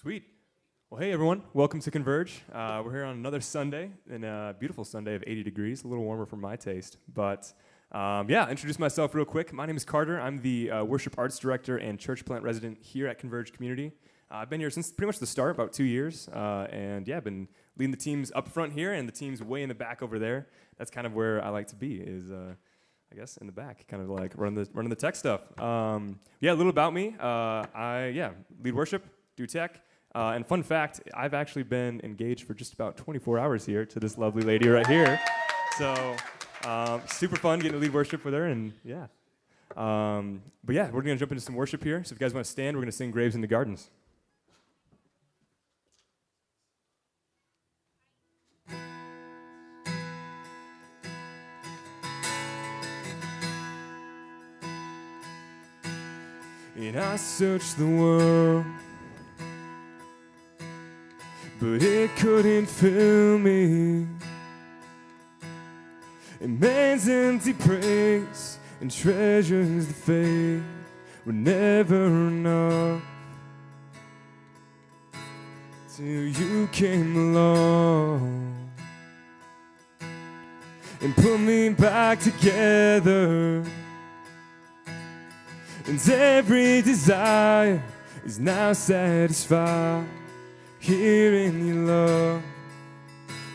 Sweet. Well, hey, everyone. Welcome to Converge. We're here on another Sunday, and a beautiful Sunday of 80 degrees, a little warmer for my taste. But, introduce myself real quick. My name is Carter. I'm the Worship Arts Director and Church Plant Resident here at Converge Community. I've been here since pretty much the start, about 2 years. I've been leading the teams up front here and the teams way in the back over there. That's kind of where I like to be, is I guess in the back, kind of like running the tech stuff. A little about me. I lead worship, do tech. And fun fact, I've actually been engaged for just about 24 hours here to this lovely lady right here. So super fun getting to lead worship with her, and we're going to jump into some worship here. So if you guys want to stand, we're going to sing Graves in the Gardens. And I searched the world, but it couldn't fill me. And man's empty praise and treasures the faith were never enough, till you came along and put me back together. And every desire is now satisfied here in your love.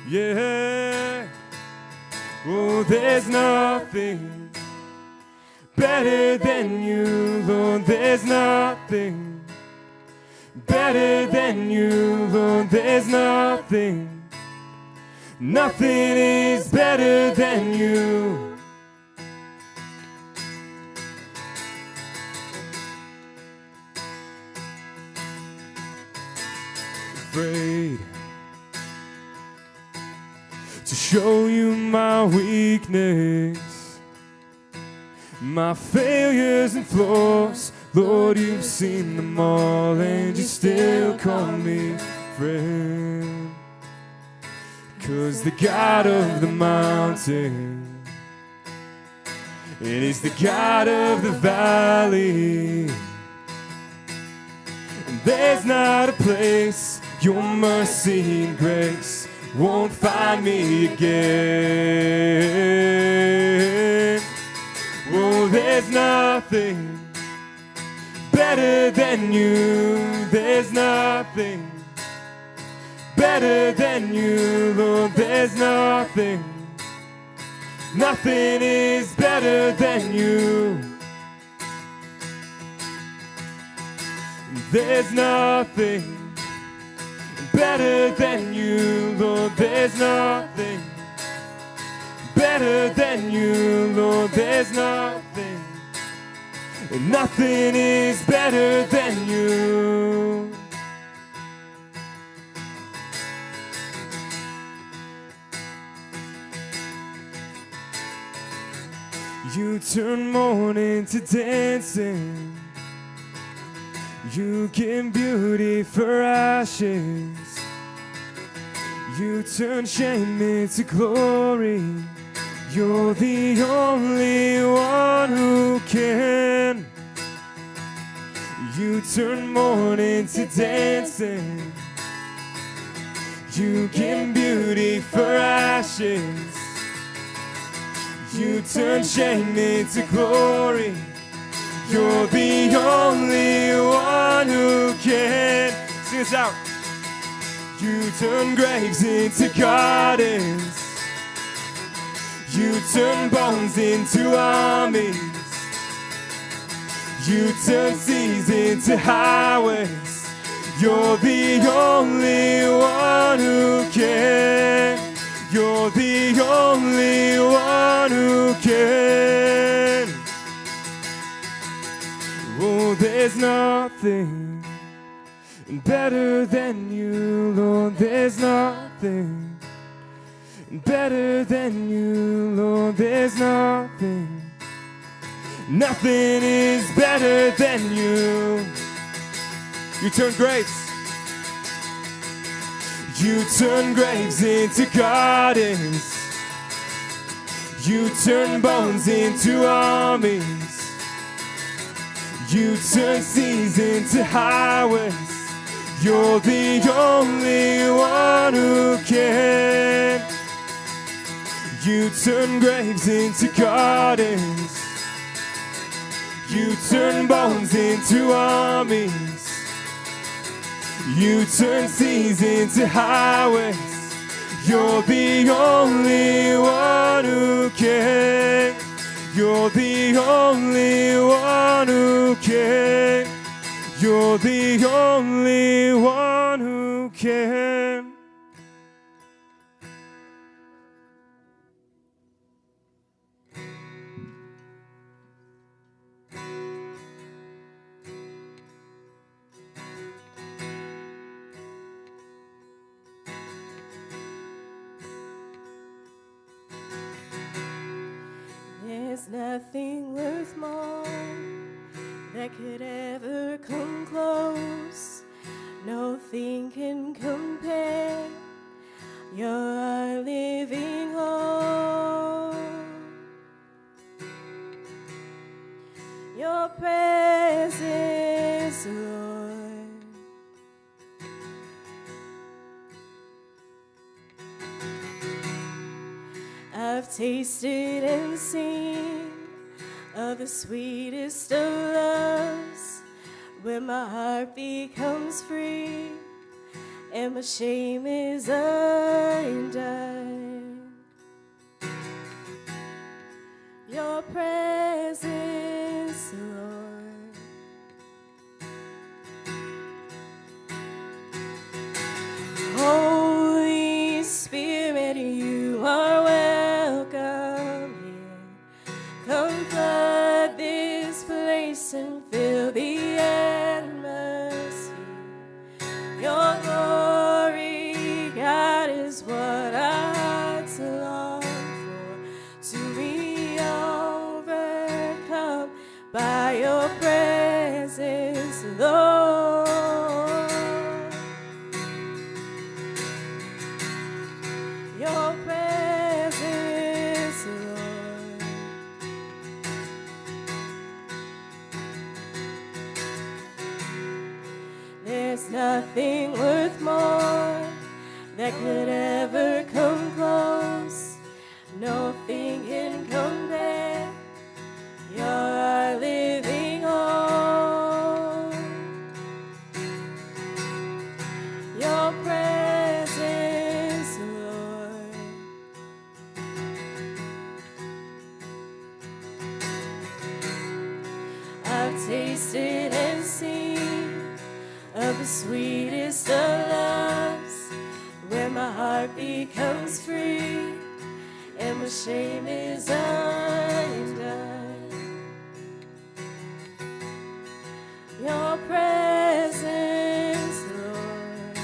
Yeah. Oh, there's nothing better than you, Lord. There's nothing better than you, Lord. There's nothing is better than you. Afraid to show you my weakness, my failures and flaws. Lord, you've seen them all, and you still call me friend. 'Cause the God of the mountain, and He's the God of the valley. And there's not a place your mercy and grace won't find me again. Oh, there's nothing better than you. There's nothing better than you, Lord. There's nothing is better than you. There's nothing better than you, Lord. There's nothing better than you, Lord. There's nothing is better than you. You turn mourning to dancing. You give beauty for ashes. You turn shame into glory. You're the only one who can. You turn mourning to dancing. You give beauty for ashes. You turn shame into glory. You're the only one who can. Sing this out. You turn graves into gardens. You turn bones into armies. You turn seas into highways. You're the only one who can. You're the only one who can. Oh, there's nothing better than you, Lord. There's nothing better than you, Lord. There's nothing is better than you. You turn graves. You turn graves into gardens. You turn bones into armies. You turn seas into highways. You're the only one who can. You turn graves into gardens. You turn bones into armies. You turn seas into highways. You're the only one who can. You're the only one who can. You're the only one who can. There's nothing worth more that could ever come close. Nothing can compare. You're our living hope. Your presence, Lord. I've tasted and seen of the sweetest of loves, when my heart becomes free and my shame is undone. Your presence, Lord. Holy Spirit, you are welcome here. Come flood this place and fill the atmosphere. Your glory, God, is what our hearts long for, to be overcome by your presence, Lord. Your presence, Lord. There's nothing worth more that could ever come close. Nothing can compare. You're our living hope. Your presence, Lord. I've tasted and seen of the sweetest of loves, where my heart becomes free and my shame is undone. Your presence, Lord.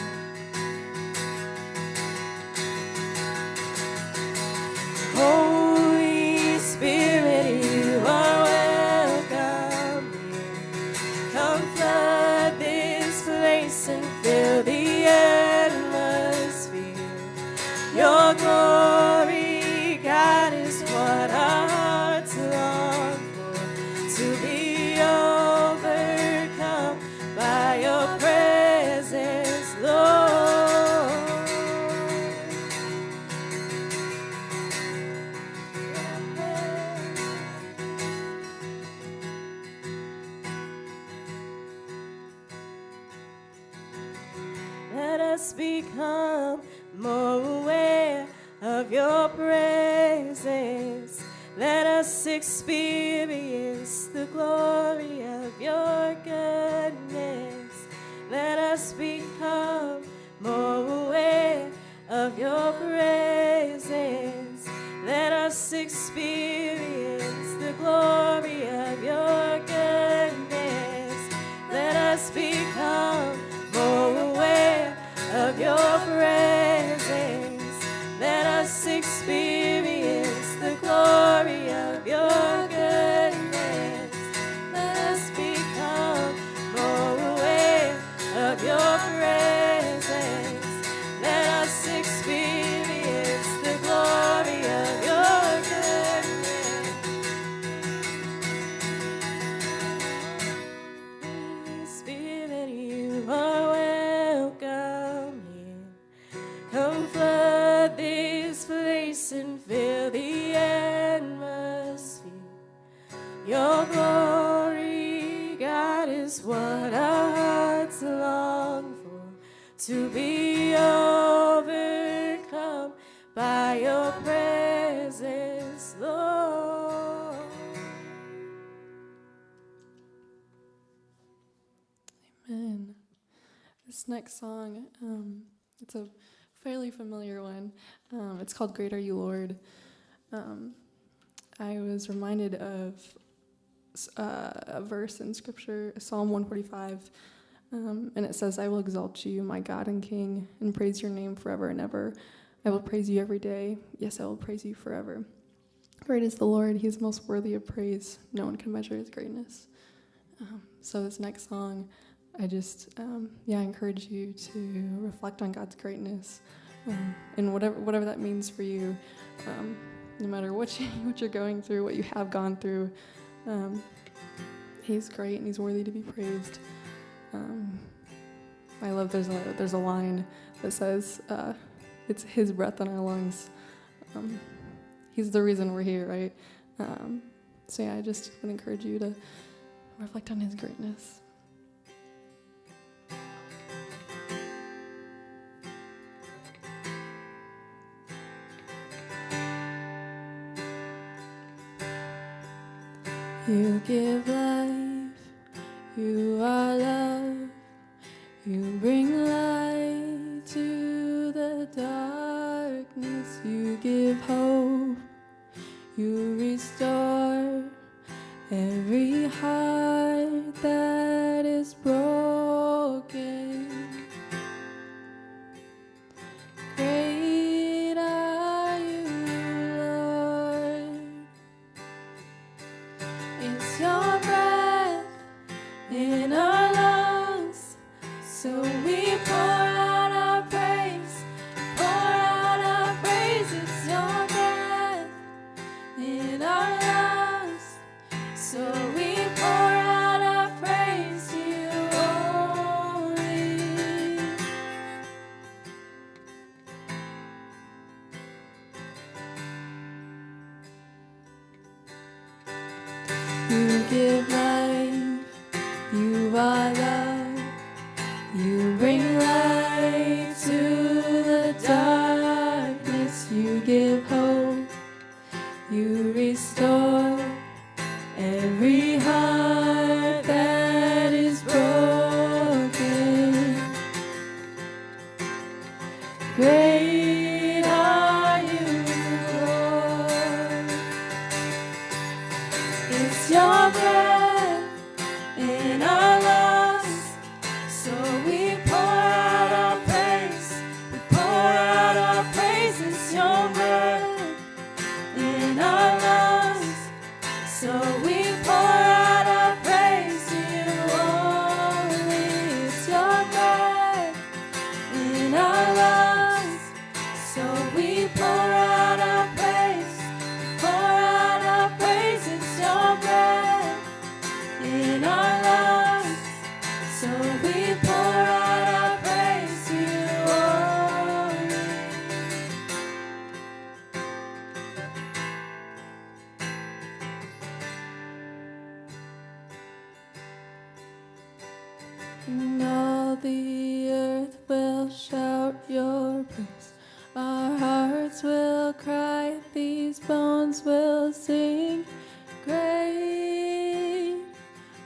Holy Spirit, you are welcome here. Come flood this place and fill the atmosphere. Your glory, God, is what our hearts long for, to be overcome by your presence, Lord. Let us become more aware of your presence. Let us experience the glory of your goodness. Let us become more aware of your presence. Let us experience the glory of your goodness. Let us become more aware of your presence. Let us experience the glory of your goodness. Let us become more aware of your presence. Let us experience the glory of your goodness. This next song, it's a fairly familiar one. It's called Great Are You, Lord. I was reminded of a verse in Scripture, Psalm 145, and it says, I will exalt you, my God and King, and praise your name forever and ever. I will praise you every day. Yes, I will praise you forever. Great is the Lord. He is most worthy of praise. No one can measure his greatness. So this next song, I just, encourage you to reflect on God's greatness, and whatever that means for you, no matter what you're going through, what you have gone through. He's great and he's worthy to be praised. I love there's a line that says, it's his breath in our lungs. He's the reason we're here, right? I just would encourage you to reflect on his greatness. You give life, you are love, you bring light to the darkness, you give hope, you restore every heart that is broken. Great are you, Lord. It's your breath in our lungs, so we pour out our praise, pour out our praise. It's your breath in our lungs, so we pour out our praise to you only. You give life, you are love, you bring light to the darkness, you give hope, you restore every heart that is broken. Great are you, Lord. It's your breath in our lungs, so we pour out our praise. We pour out our praise. It's your breath in our lungs, so we pour out our praise to you only. It's your breath in our lungs, so we pour out our praise. Pour out our praise. It's your breath in our lungs, so we pour out our praise to you only. And all the earth will shout your praise. Our hearts will cry, these bones will sing. Great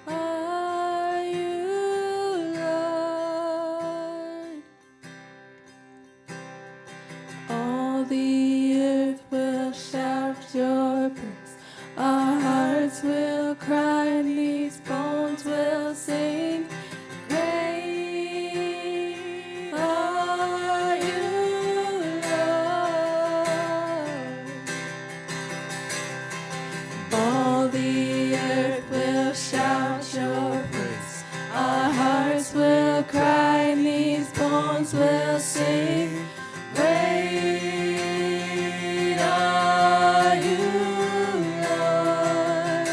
are you, Lord. All the earth will shout your praise. Our hearts will cry, and these bones will sing. Great are you, Lord. All the earth will shout your praise. Our hearts will cry, and these bones will sing. Great are you, Lord.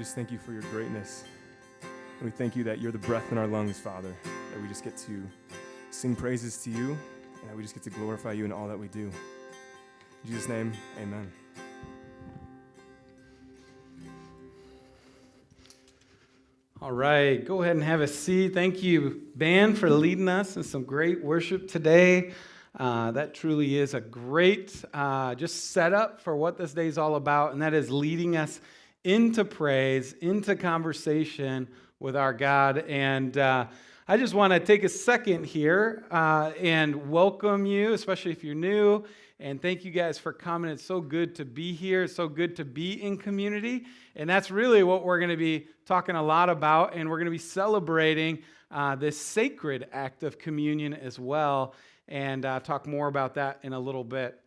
just thank you for your greatness. And we thank you that you're the breath in our lungs, Father, that we just get to sing praises to you, and that we just get to glorify you in all that we do. In Jesus' name, amen. All right, go ahead and have a seat. Thank you, band, for leading us in some great worship today. That truly is a great just setup for what this day is all about, and that is leading us into praise, into conversation with our God. And I just want to take a second here and welcome you, especially if you're new. And thank you guys for coming. It's so good to be here. It's so good to be in community. And that's really what we're going to be talking a lot about. And we're going to be celebrating this sacred act of communion as well. And talk more about that in a little bit.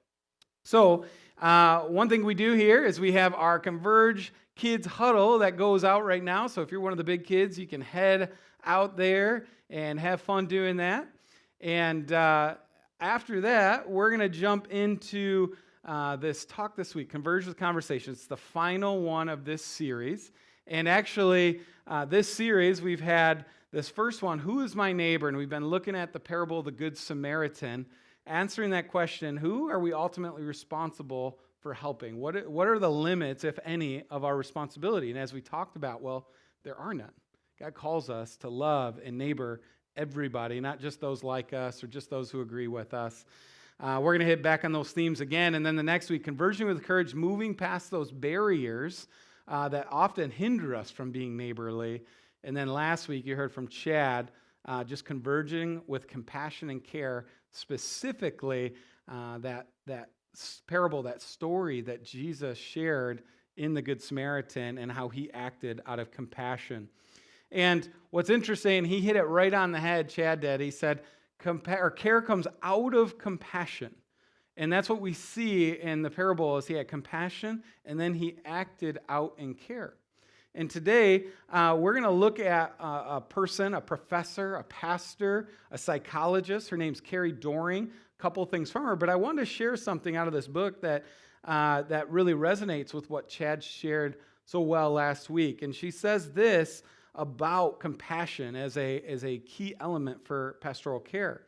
So one thing we do here is we have our Converge Kids Huddle that goes out right now. So if you're one of the big kids, you can head out there and have fun doing that. And after that, we're going to jump into this talk this week, Converge with Conversation. It's the final one of this series. And actually, this series, we've had this first one, who is my neighbor? And we've been looking at the parable of the Good Samaritan, answering that question, who are we ultimately responsible for helping? What are the limits, if any, of our responsibility? And as we talked about, well, there are none. God calls us to love and neighbor everybody, not just those like us or just those who agree with us. We're going to hit back on those themes again. And then the next week, converging with courage, moving past those barriers that often hinder us from being neighborly. And then last week, you heard from Chad, just converging with compassion and care, specifically that parable, that story that Jesus shared in the Good Samaritan and how he acted out of compassion. And what's interesting, he hit it right on the head, Chad did. He said, care comes out of compassion. And that's what we see in the parable is he had compassion, and then he acted out in care. And today, we're going to look at a person, a professor, a pastor, a psychologist. Her name's Carrie Doring. A couple things from her. But I wanted to share something out of this book that really resonates with what Chad shared so well last week. And she says this about compassion as a key element for pastoral care.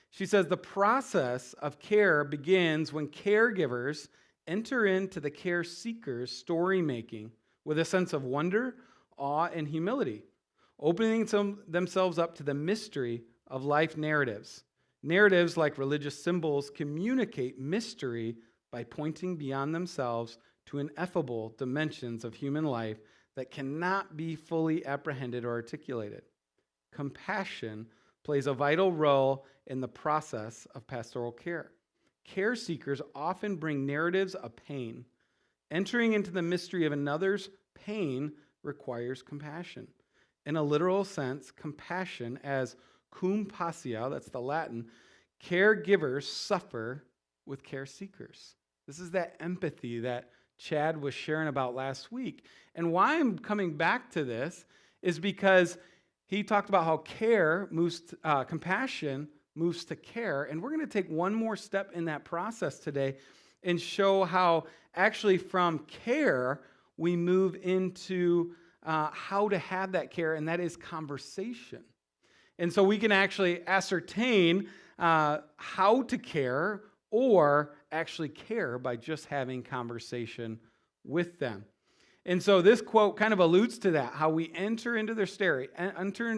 She says, the process of care begins when caregivers enter into the care seeker's story making with a sense of wonder, awe, and humility, opening themselves up to the mystery of life narratives. Narratives like religious symbols communicate mystery by pointing beyond themselves to ineffable dimensions of human life that cannot be fully apprehended or articulated. Compassion plays a vital role in the process of pastoral care. Care seekers often bring narratives of pain. Entering into the mystery of another's pain requires compassion. In a literal sense, compassion as cum passia, that's the Latin, caregivers suffer with care seekers. This is that empathy that Chad was sharing about last week. And why I'm coming back to this is because he talked about how compassion moves to care. And we're going to take one more step in that process today and show how actually from care we move into how to have that care, and that is conversation. And so we can actually ascertain how to care or actually care by just having conversation with them. And so this quote kind of alludes to that, how we enter into their story, enter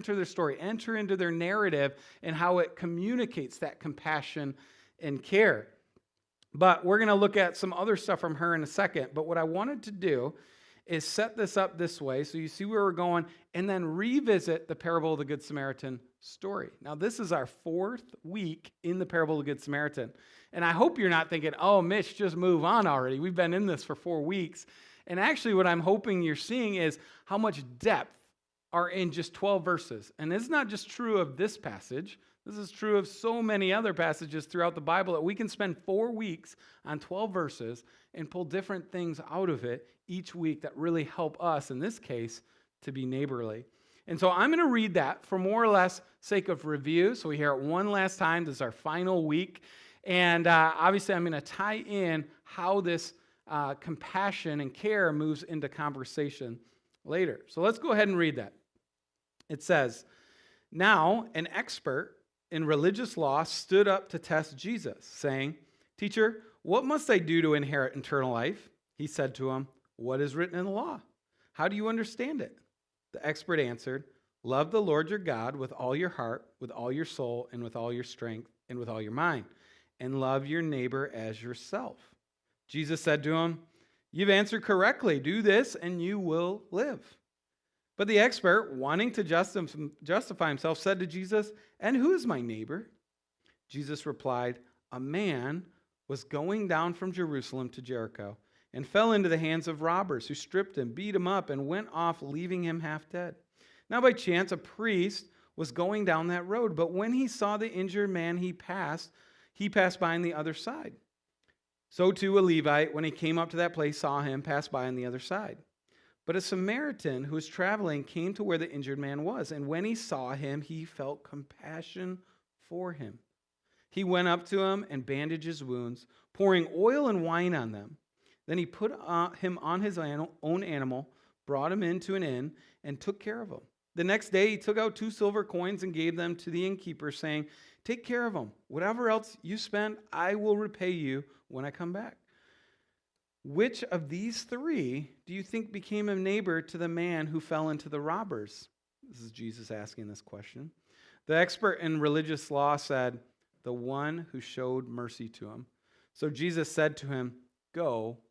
into their narrative, and how it communicates that compassion and care. But we're going to look at some other stuff from her in a second. But what I wanted to do is set this up this way so you see where we're going, and then revisit the parable of the Good Samaritan story. Now, this is our fourth week in the parable of the Good Samaritan. And I hope you're not thinking, oh, Mitch, just move on already. We've been in this for 4 weeks. And actually what I'm hoping you're seeing is how much depth are in just 12 verses. And it's not just true of this passage. This is true of so many other passages throughout the Bible that we can spend 4 weeks on 12 verses and pull different things out of it each week that really help us, in this case, to be neighborly. And so I'm going to read that for more or less sake of review. So we hear it one last time. This is our final week. And obviously I'm going to tie in how this compassion and care moves into conversation later. So let's go ahead and read that. It says, "Now an expert in religious law stood up to test Jesus, saying, 'Teacher, what must I do to inherit eternal life?' He said to him, 'What is written in the law? How do you understand it?' The expert answered, 'Love the Lord your God with all your heart, with all your soul, and with all your strength, and with all your mind, and love your neighbor as yourself.' Jesus said to him, 'You've answered correctly. Do this, and you will live.' But the expert, wanting to justify himself, said to Jesus, 'And who is my neighbor?' Jesus replied, 'A man was going down from Jerusalem to Jericho and fell into the hands of robbers who stripped him, beat him up, and went off, leaving him half dead. Now by chance a priest was going down that road, but when he saw the injured man, he passed by on the other side. So too a Levite, when he came up to that place, saw him pass by on the other side. But a Samaritan who was traveling came to where the injured man was, and when he saw him, he felt compassion for him. He went up to him and bandaged his wounds, pouring oil and wine on them. Then he put him on his own animal, brought him into an inn, and took care of him. The next day he took out 2 silver coins and gave them to the innkeeper, saying, 'Take care of him. Whatever else you spend, I will repay you when I come back.' Which of these 3 do you think became a neighbor to the man who fell into the robbers?" This is Jesus asking this question. The expert in religious law said, "The one who showed mercy to him." So Jesus said to him, "Go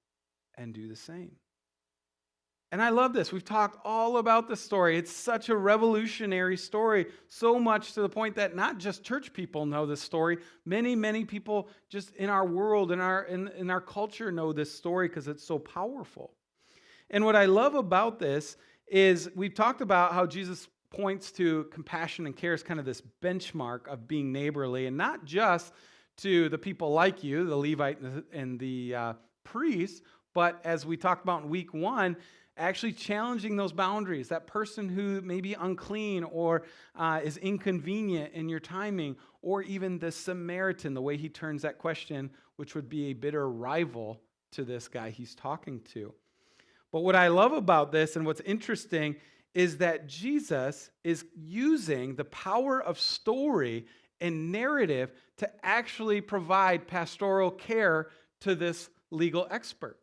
and do the same." And I love this. We've talked all about this story. It's such a revolutionary story, so much to the point that not just church people know this story. Many, many people just in our world, in our culture know this story because it's so powerful. And what I love about this is we've talked about how Jesus points to compassion and care as kind of this benchmark of being neighborly, and not just to the people like you, the Levite and the priest, but as we talked about in week 1, actually challenging those boundaries. That person who may be unclean or is inconvenient in your timing, or even the Samaritan, the way he turns that question, which would be a bitter rival to this guy he's talking to. But what I love about this and what's interesting is that Jesus is using the power of story and narrative to actually provide pastoral care to this legal expert.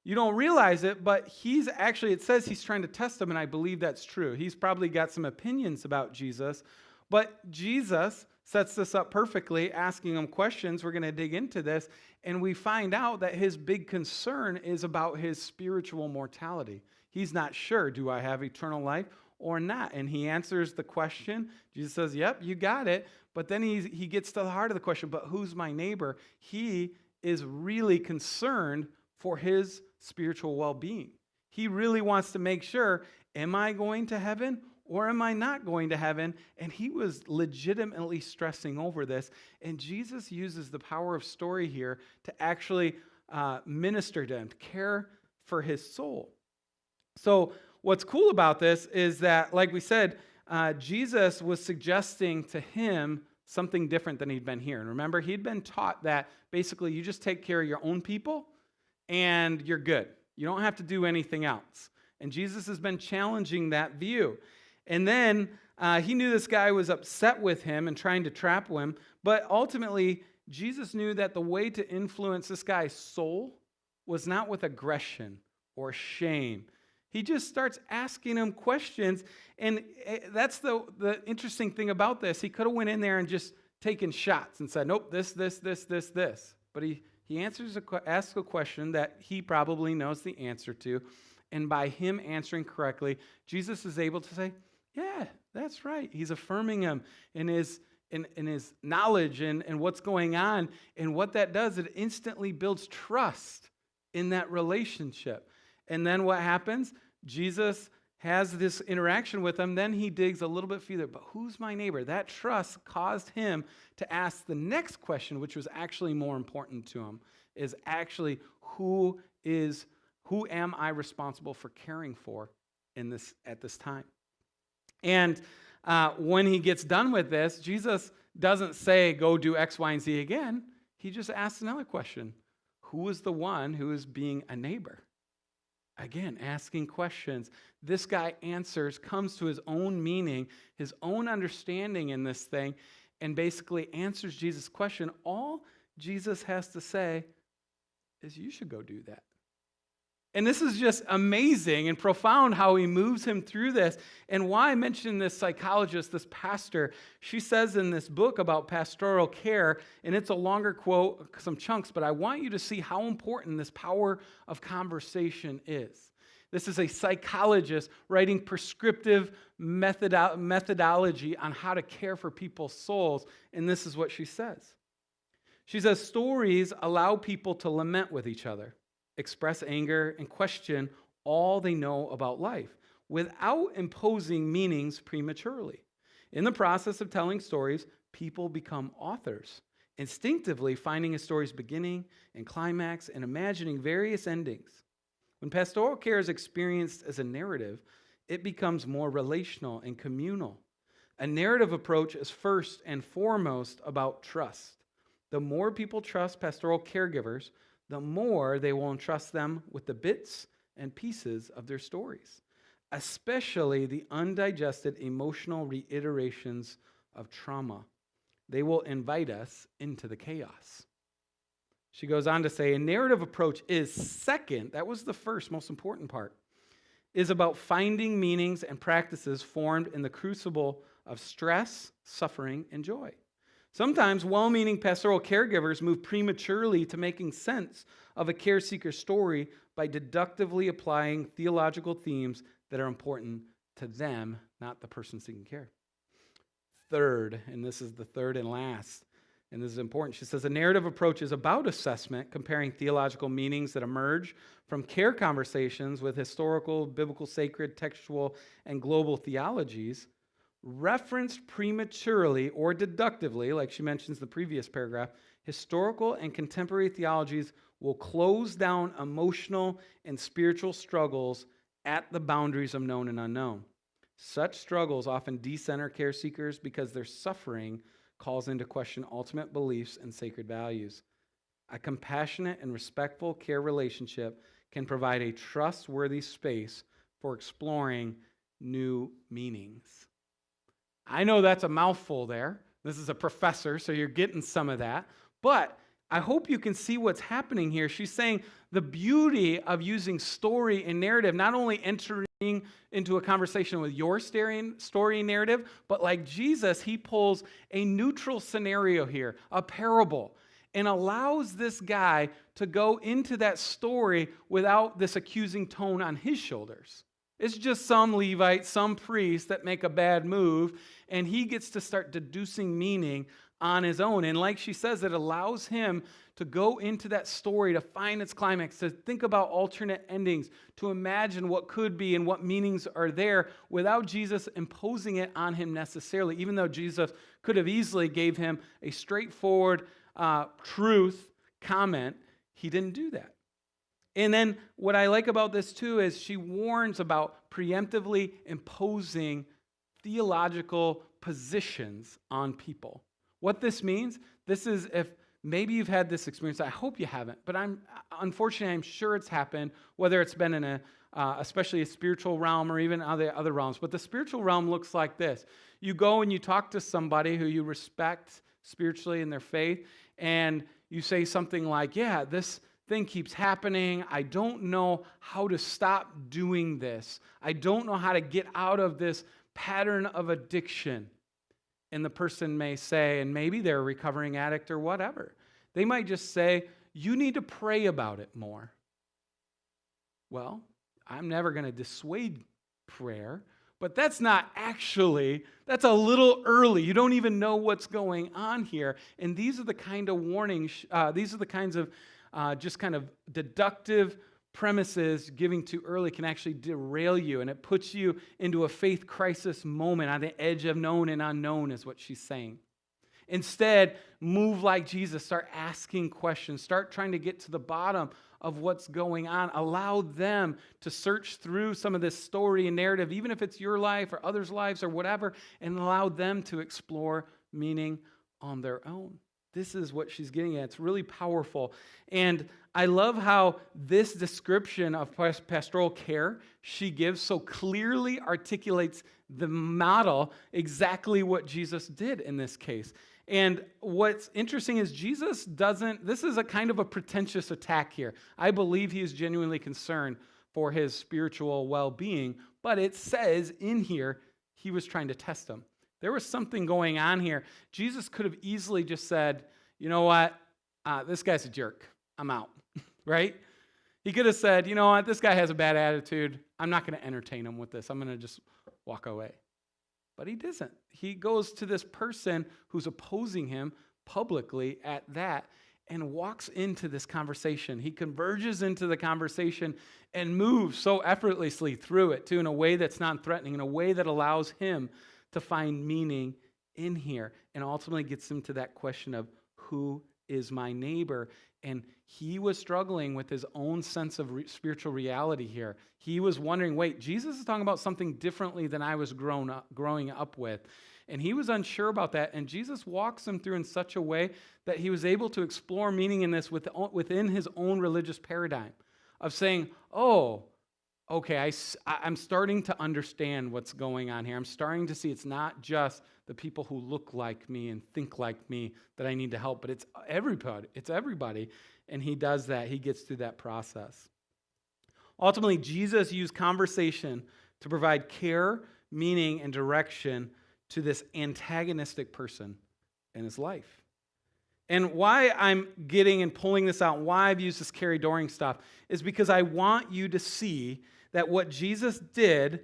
You don't realize it, but it says he's trying to test him, and I believe that's true. He's probably got some opinions about Jesus, but Jesus sets this up perfectly, asking him questions. We're going to dig into this, and we find out that his big concern is about his spiritual mortality. He's not sure, do I have eternal life or not? And he answers the question. Jesus says, yep, you got it. But then he gets to the heart of the question, but who's my neighbor? He is really concerned for his spiritual well-being. He really wants to make sure, am I going to heaven or am I not going to heaven? And he was legitimately stressing over this. And Jesus uses the power of story here to actually minister to him, to care for his soul. So what's cool about this is that, like we said, Jesus was suggesting to him something different than he'd been hearing. Remember, he'd been taught that basically you just take care of your own people and you're good. You don't have to do anything else. And Jesus has been challenging that view. And then he knew this guy was upset with him and trying to trap him, but ultimately Jesus knew that the way to influence this guy's soul was not with aggression or shame. He just starts asking him questions, and that's the interesting thing about this. He could have went in there and just taken shots and said, nope, this. But he asks a question that he probably knows the answer to, and by him answering correctly, Jesus is able to say, yeah, that's right. He's affirming him in his knowledge and what's going on, and what that does, it instantly builds trust in that relationship. And then what happens? Jesus has this interaction with him. Then he digs a little bit further. But who's my neighbor? That trust caused him to ask the next question, which was actually more important to him, is actually who am I responsible for caring for at this time? And when he gets done with this, Jesus doesn't say, go do X, Y, and Z again. He just asks another question. Who is the one who is being a neighbor? Again, asking questions. This guy answers, comes to his own meaning, his own understanding in this thing, and basically answers Jesus' question. All Jesus has to say is, you should go do that. And this is just amazing and profound how he moves him through this. And why I mention this psychologist, this pastor, she says in this book about pastoral care, and it's a longer quote, some chunks, but I want you to see how important this power of conversation is. This is a psychologist writing prescriptive methodology on how to care for people's souls, and this is what she says. She says, stories allow people to lament with each other, express anger, and question all they know about life without imposing meanings prematurely. In the process of telling stories, people become authors, instinctively finding a story's beginning and climax and imagining various endings. When pastoral care is experienced as a narrative, it becomes more relational and communal. A narrative approach is first and foremost about trust. The more people trust pastoral caregivers, the more they will entrust them with the bits and pieces of their stories, especially the undigested emotional reiterations of trauma. They will invite us into the chaos. She goes on to say, a narrative approach is second, that was the first most important part, is about finding meanings and practices formed in the crucible of stress, suffering, and joy. Sometimes well-meaning pastoral caregivers move prematurely to making sense of a care seeker's story by deductively applying theological themes that are important to them, not the person seeking care. Third, and this is the third and last, and this is important, she says a narrative approach is about assessment, comparing theological meanings that emerge from care conversations with historical, biblical, sacred, textual, and global theologies, referenced prematurely or deductively, like she mentions in the previous paragraph. Historical and contemporary theologies will close down emotional and spiritual struggles at the boundaries of known and unknown. Such struggles often decenter care seekers because their suffering calls into question ultimate beliefs and sacred values. A compassionate and respectful care relationship can provide a trustworthy space for exploring new meanings. I know that's a mouthful there. This is a professor, so you're getting some of that. But I hope you can see what's happening here. She's saying the beauty of using story and narrative, not only entering into a conversation with your story narrative, but like Jesus, he pulls a neutral scenario here, a parable, and allows this guy to go into that story without this accusing tone on his shoulders. It's just some Levite, some priest that make a bad move, and he gets to start deducing meaning on his own. And like she says, it allows him to go into that story, to find its climax, to think about alternate endings, to imagine what could be and what meanings are there without Jesus imposing it on him necessarily, even though Jesus could have easily gave him a straightforward truth comment. He didn't do that. And then what I like about this too is she warns about preemptively imposing theological positions on people. What this means, this is if maybe you've had this experience. I hope you haven't, but unfortunately I'm sure it's happened, whether it's been in especially a spiritual realm or even other realms. But the spiritual realm looks like this. You go and you talk to somebody who you respect spiritually in their faith, and you say something like, yeah, this thing keeps happening. I don't know how to stop doing this. I don't know how to get out of this pattern of addiction. And the person may say, and maybe they're a recovering addict or whatever, they might just say, you need to pray about it more. Well, I'm never going to dissuade prayer, but that's a little early. You don't even know what's going on here. And these are the kind of warnings, these are the kinds of just kind of deductive premises giving too early can actually derail you, and it puts you into a faith crisis moment on the edge of known and unknown is what she's saying. Instead, move like Jesus. Start asking questions. Start trying to get to the bottom of what's going on. Allow them to search through some of this story and narrative, even if it's your life or others' lives or whatever, and allow them to explore meaning on their own. This is what she's getting at. It's really powerful. And I love how this description of pastoral care she gives so clearly articulates the model, exactly what Jesus did in this case. And what's interesting is Jesus doesn't, this is a kind of a pretentious attack here. I believe he is genuinely concerned for his spiritual well-being, but it says in here he was trying to test him. There was something going on here. Jesus could have easily just said, you know what, this guy's a jerk. I'm out, right? He could have said, you know what, this guy has a bad attitude. I'm not going to entertain him with this. I'm going to just walk away. But he doesn't. He goes to this person who's opposing him publicly at that and walks into this conversation. He converges into the conversation and moves so effortlessly through it, too, in a way that's non-threatening, in a way that allows him to find meaning in here, and ultimately gets him to that question of who is my neighbor. And he was struggling with his own sense of spiritual reality here. He was wondering, wait, Jesus is talking about something differently than I was growing up with. And he was unsure about that. And Jesus walks him through in such a way that he was able to explore meaning in this within his own religious paradigm of saying, oh, okay, I'm starting to understand what's going on here. I'm starting to see it's not just the people who look like me and think like me that I need to help, but it's everybody. It's everybody. And he does that. He gets through that process. Ultimately, Jesus used conversation to provide care, meaning, and direction to this antagonistic person in his life. And why I'm getting and pulling this out, why I've used this Carrie Doring stuff, is because I want you to see that what Jesus did,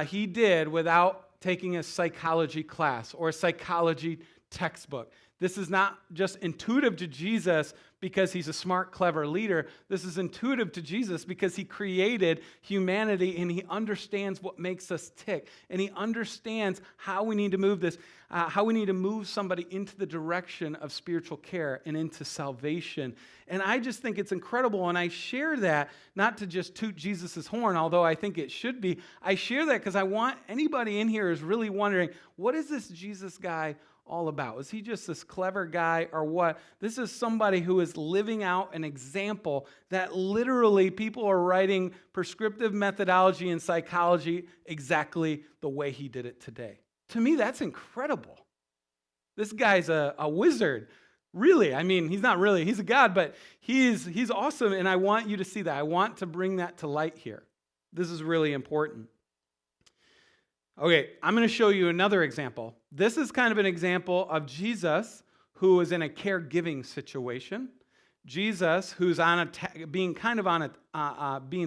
he did without taking a psychology class or a psychology textbook. This is not just intuitive to Jesus because he's a smart, clever leader. This is intuitive to Jesus because he created humanity and he understands what makes us tick. And he understands how we need to move this, how we need to move somebody into the direction of spiritual care and into salvation. And I just think it's incredible. And I share that not to just toot Jesus' horn, although I think it should be. I share that because I want anybody in here who's really wondering, what is this Jesus guy all about? Is he just this clever guy or what? This is somebody who is living out an example that literally people are writing prescriptive methodology and psychology exactly the way he did it today. To me, that's incredible. This guy's a wizard. Really, I mean, he's not really, he's a god, but he's awesome, and I want you to see that. I want to bring that to light here. This is really important. Okay, I'm going to show you another example. This is kind of an example of Jesus who is in a caregiving situation. Jesus who's being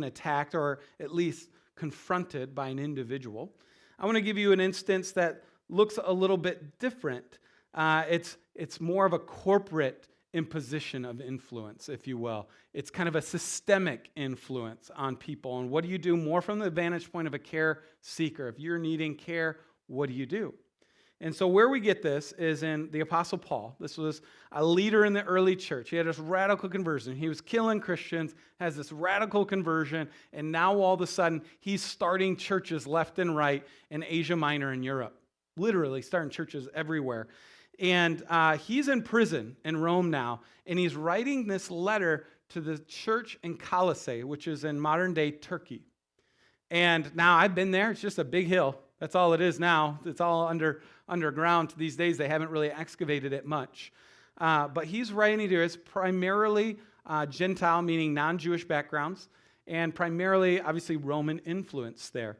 attacked or at least confronted by an individual. I want to give you an instance that looks a little bit different. It's more of a corporate imposition of influence, if you will. It's kind of a systemic influence on people. And what do you do more from the vantage point of a care seeker? If you're needing care, what do you do? And so where we get this is in the Apostle Paul. This was a leader in the early church. He had this radical conversion. He was killing Christians, has this radical conversion, and now all of a sudden he's starting churches left and right in Asia Minor and Europe. Literally starting churches everywhere. And he's in prison in Rome now, and he's writing this letter to the church in Colossae, which is in modern-day Turkey. And now I've been there. It's just a big hill. That's all it is now. It's all underground. These days, they haven't really excavated it much. But he's writing to us primarily Gentile, meaning non-Jewish backgrounds, and primarily, obviously, Roman influence there.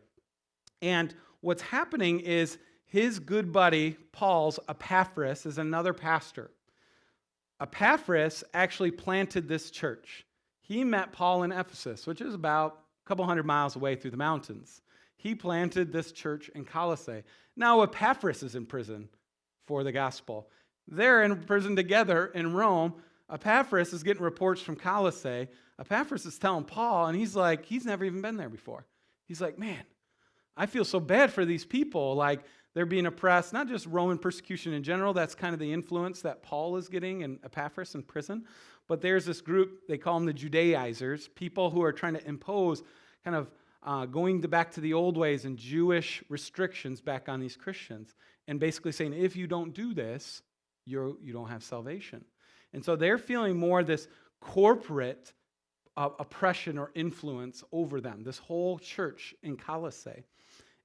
And what's happening is his good buddy, Paul's, Epaphras, is another pastor. Epaphras actually planted this church. He met Paul in Ephesus, which is about a couple hundred miles away through the mountains. He planted this church in Colossae. Now Epaphras is in prison for the gospel. They're in prison together in Rome. Epaphras is getting reports from Colossae. Epaphras is telling Paul, and he's like, he's never even been there before. He's like, man, I feel so bad for these people. Like, they're being oppressed, not just Roman persecution in general. That's kind of the influence that Paul is getting in Epaphras in prison. But there's this group, they call them the Judaizers, people who are trying to impose kind of going back to the old ways and Jewish restrictions back on these Christians. And basically saying, if you don't do this, you don't have salvation. And so they're feeling more this corporate oppression or influence over them, this whole church in Colossae.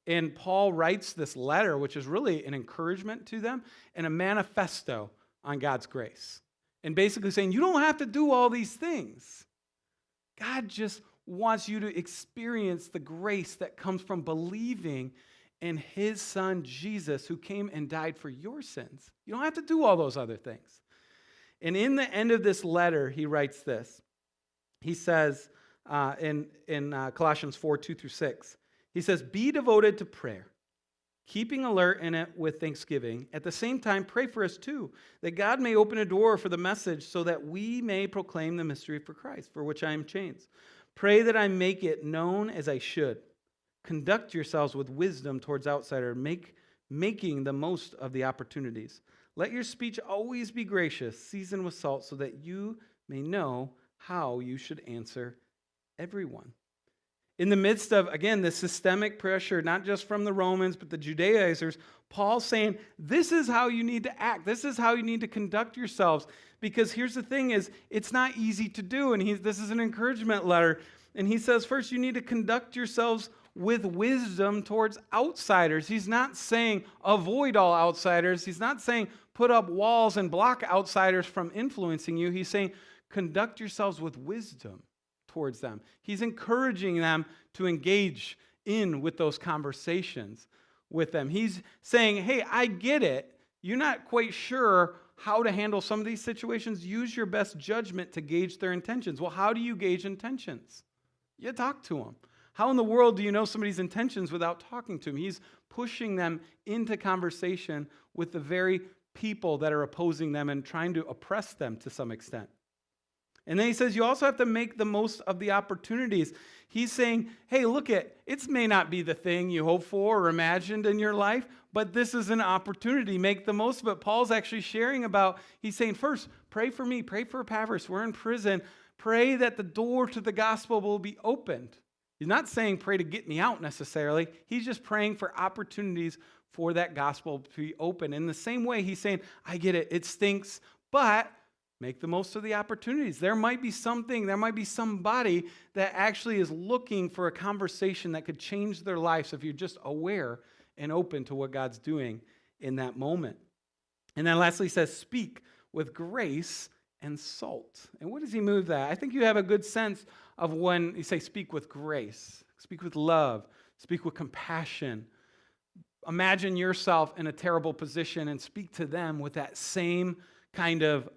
And Paul writes this letter, which is really an encouragement to them and a manifesto on God's grace. And basically saying, you don't have to do all these things. God just wants you to experience the grace that comes from believing in his son, Jesus, who came and died for your sins. You don't have to do all those other things. And in the end of this letter, he writes this. He says in Colossians 4, 2-6, he says, be devoted to prayer, keeping alert in it with thanksgiving. At the same time, pray for us too, that God may open a door for the message so that we may proclaim the mystery for Christ, for which I am chained. Pray that I make it known as I should. Conduct yourselves with wisdom towards outsiders, making the most of the opportunities. Let your speech always be gracious, seasoned with salt, so that you may know how you should answer everyone. In the midst of, again, the systemic pressure, not just from the Romans, but the Judaizers, Paul's saying, this is how you need to act. This is how you need to conduct yourselves. Because here's the thing is, it's not easy to do. And this is an encouragement letter. And he says, first, you need to conduct yourselves with wisdom towards outsiders. He's not saying avoid all outsiders. He's not saying put up walls and block outsiders from influencing you. He's saying conduct yourselves with wisdom towards them. He's encouraging them to engage in with those conversations with them. He's saying, hey, I get it. You're not quite sure how to handle some of these situations. Use your best judgment to gauge their intentions. Well, how do you gauge intentions? You talk to them. How in the world do you know somebody's intentions without talking to them? He's pushing them into conversation with the very people that are opposing them and trying to oppress them to some extent. And then he says you also have to make the most of the opportunities. He's saying, hey, it may not be the thing you hoped for or imagined in your life, but this is an opportunity. Make the most of it. Paul's actually sharing about, he's saying, first, pray for me, pray for Epaphras. We're in prison. Pray that the door to the gospel will be opened. He's not saying pray to get me out necessarily. He's just praying for opportunities for that gospel to be open. In the same way, he's saying, I get it, it stinks, but make the most of the opportunities. There might be somebody that actually is looking for a conversation that could change their lives if you're just aware and open to what God's doing in that moment. And then lastly, he says, speak with grace and salt. And what does he move that? I think you have a good sense of when you say speak with grace, speak with love, speak with compassion. Imagine yourself in a terrible position and speak to them with that same kind of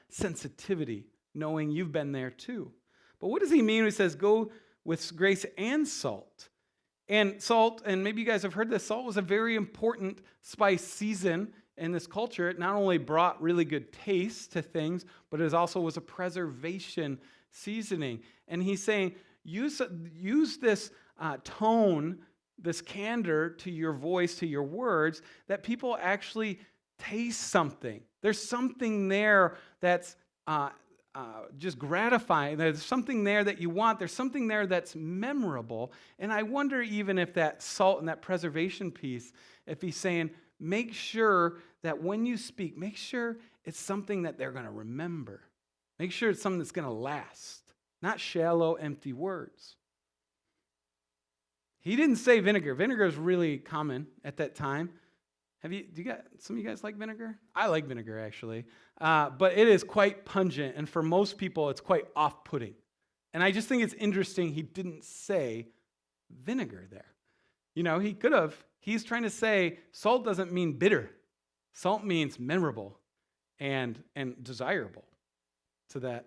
sensitivity, knowing you've been there too. But what does he mean when he says go with grace and salt? And salt, and maybe you guys have heard this, salt was a very important spice season in this culture. It not only brought really good taste to things, but it also was a preservation seasoning. And he's saying use this tone, this candor to your voice, to your words, that people actually taste something. There's something there that's just gratifying. There's something there that you want. There's something there that's memorable. And I wonder even if that salt and that preservation piece, if he's saying, make sure that when you speak, make sure it's something that they're going to remember. Make sure it's something that's going to last, not shallow, empty words. He didn't say vinegar. Vinegar is really common at that time. Some of you guys like vinegar? I like vinegar, actually. But it is quite pungent, and for most people, it's quite off-putting. And I just think it's interesting he didn't say vinegar there. You know, he could have. He's trying to say salt doesn't mean bitter. Salt means memorable and desirable to that.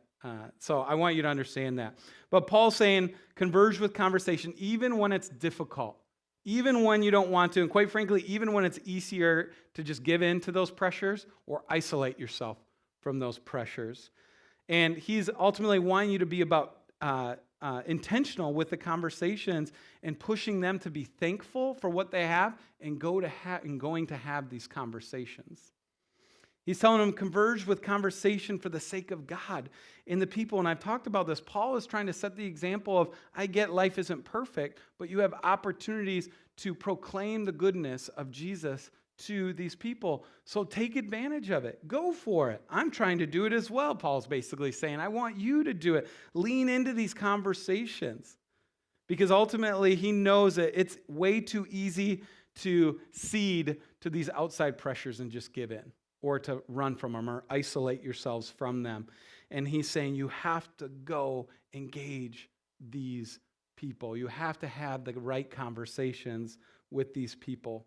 So I want you to understand that. But Paul's saying converge with conversation even when it's difficult. Even when you don't want to, and quite frankly, even when it's easier to just give in to those pressures or isolate yourself from those pressures. And he's ultimately wanting you to be about intentional with the conversations and pushing them to be thankful for what they have and going to have these conversations. He's telling them converge with conversation for the sake of God and the people. And I've talked about this. Paul is trying to set the example of, I get life isn't perfect, but you have opportunities to proclaim the goodness of Jesus to these people. So take advantage of it. Go for it. I'm trying to do it as well, Paul's basically saying. I want you to do it. Lean into these conversations. Because ultimately, he knows that it's way too easy to cede to these outside pressures and just give in, or to run from them, or isolate yourselves from them. And he's saying you have to go engage these people. You have to have the right conversations with these people.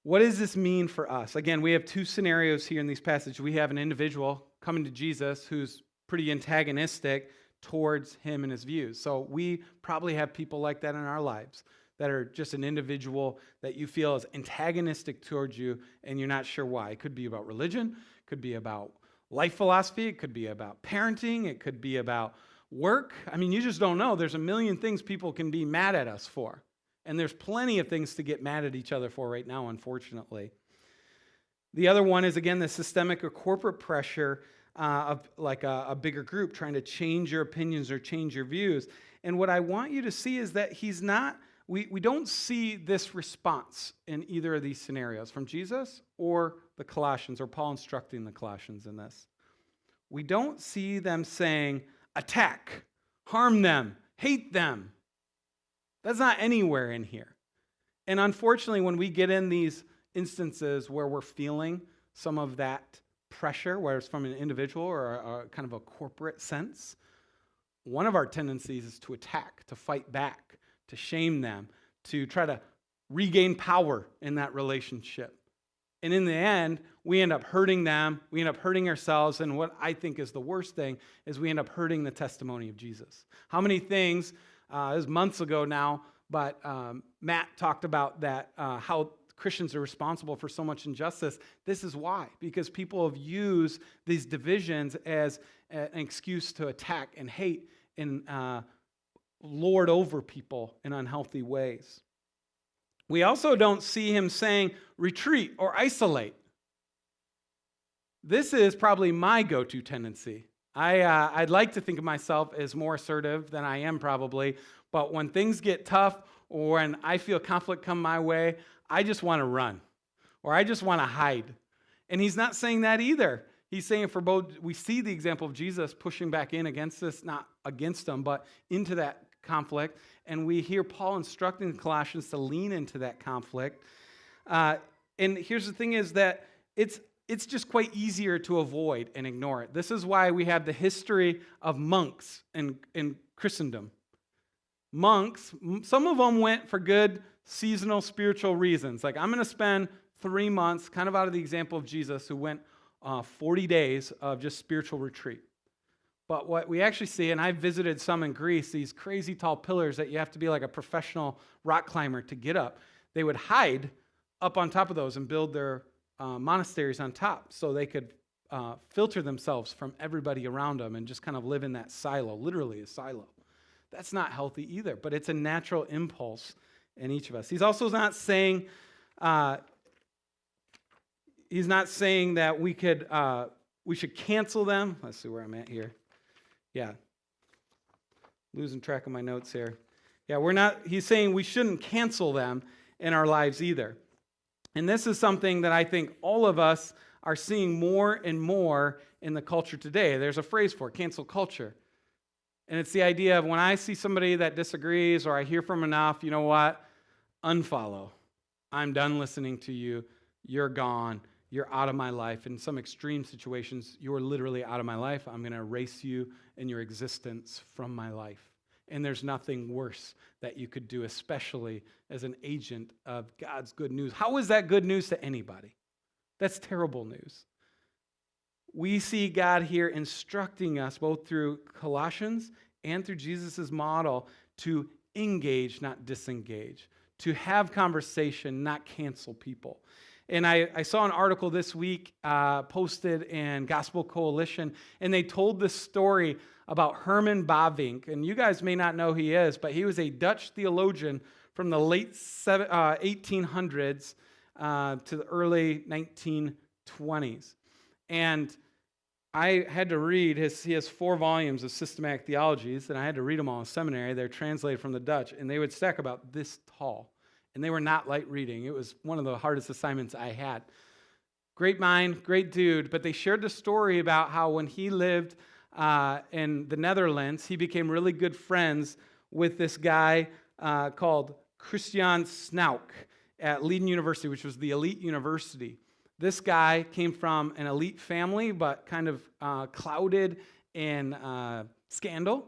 What does this mean for us? Again, we have two scenarios here in these passages. We have an individual coming to Jesus who's pretty antagonistic towards him and his views. So we probably have people like that in our lives that are just an individual that you feel is antagonistic towards you and you're not sure why. It could be about religion, it could be about life philosophy, it could be about parenting, it could be about work. I mean, you just don't know. There's a million things people can be mad at us for. And there's plenty of things to get mad at each other for right now, unfortunately. The other one is, again, the systemic or corporate pressure of like a bigger group trying to change your opinions or change your views. And what I want you to see is that we don't see this response in either of these scenarios from Jesus or the Colossians, or Paul instructing the Colossians in this. We don't see them saying, attack, harm them, hate them. That's not anywhere in here. And unfortunately, when we get in these instances where we're feeling some of that pressure, whether it's from an individual or a kind of a corporate sense, one of our tendencies is to attack, to fight back, to shame them, to try to regain power in that relationship. And in the end, we end up hurting them, we end up hurting ourselves, and what I think is the worst thing is we end up hurting the testimony of Jesus. How many things, it was months ago now, but Matt talked about that, how Christians are responsible for so much injustice. This is why, because people have used these divisions as an excuse to attack and hate and lord over people in unhealthy ways. We also don't see him saying retreat or isolate. This is probably my go-to tendency. I'd like to think of myself as more assertive than I am probably, but when things get tough or when I feel conflict come my way, I just want to run or I just want to hide. And he's not saying that either. He's saying for both, we see the example of Jesus pushing back in against this, not against them, but into that conflict. And we hear Paul instructing the Colossians to lean into that conflict. And here's the thing is that it's just quite easier to avoid and ignore it. This is why we have the history of monks in Christendom. Monks, some of them went for good seasonal spiritual reasons. Like, I'm going to spend 3 months, kind of out of the example of Jesus, who went 40 days of just spiritual retreat. But what we actually see, and I've visited some in Greece, these crazy tall pillars that you have to be like a professional rock climber to get up. They would hide up on top of those and build their monasteries on top so they could filter themselves from everybody around them and just kind of live in that silo, literally a silo. That's not healthy either, but it's a natural impulse in each of us. He's also not saying that we should cancel them. Let's see where I'm at here. Yeah. Losing track of my notes here. Yeah, he's saying we shouldn't cancel them in our lives either. And this is something that I think all of us are seeing more and more in the culture today. There's a phrase for it, cancel culture. And it's the idea of when I see somebody that disagrees or I hear from enough, you know what? Unfollow. I'm done listening to you. You're gone. You're out of my life. In some extreme situations, you're literally out of my life. I'm going to erase you and your existence from my life. And there's nothing worse that you could do, especially as an agent of God's good news. How is that good news to anybody? That's terrible news. We see God here instructing us both through Colossians and through Jesus' model to engage, not disengage, to have conversation, not cancel people. And I saw an article this week posted in Gospel Coalition, and they told this story about Herman Bavinck. And you guys may not know who he is, but he was a Dutch theologian from the late 1800s to the early 1920s. And I had to read he has 4 volumes of systematic theologies, and I had to read them all in seminary. They're translated from the Dutch, and they would stack about this tall. And they were not light reading. It was one of the hardest assignments I had. Great mind, great dude, but they shared the story about how when he lived in the Netherlands, he became really good friends with this guy called Christian Snauk at Leiden University, which was the elite university. This guy came from an elite family, but kind of clouded in scandal.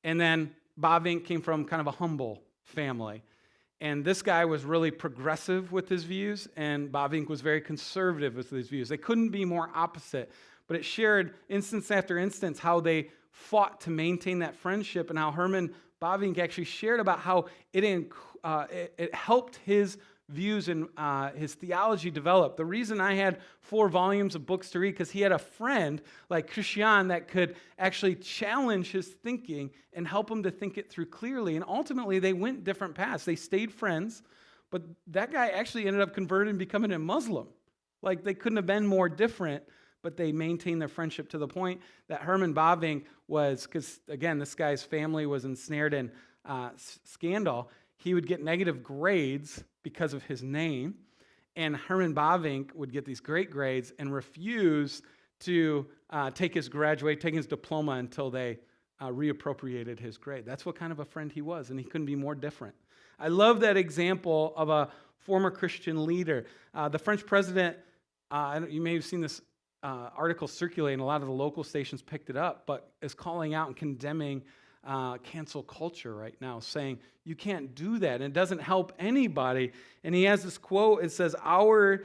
And then Bavinck came from kind of a humble family. And this guy was really progressive with his views, and Bavinck was very conservative with his views. They couldn't be more opposite, but it shared instance after instance how they fought to maintain that friendship, and how Herman Bavinck actually shared about how it helped his views and his theology develop. The reason I had 4 volumes of books to read, because he had a friend like Christian that could actually challenge his thinking and help him to think it through clearly. And ultimately, they went different paths. They stayed friends, but that guy actually ended up converting and becoming a Muslim. Like, they couldn't have been more different, but they maintained their friendship to the point that Herman Bavinck was, because again, this guy's family was ensnared in scandal. He would get negative grades because of his name, and Herman Bavinck would get these great grades and refuse to take his diploma until they reappropriated his grade. That's what kind of a friend he was, and he couldn't be more different. I love that example of a former Christian leader. The French president, you may have seen this article circulate, and a lot of the local stations picked it up, but is calling out and condemning cancel culture right now, saying you can't do that, and it doesn't help anybody. And he has this quote. It says, our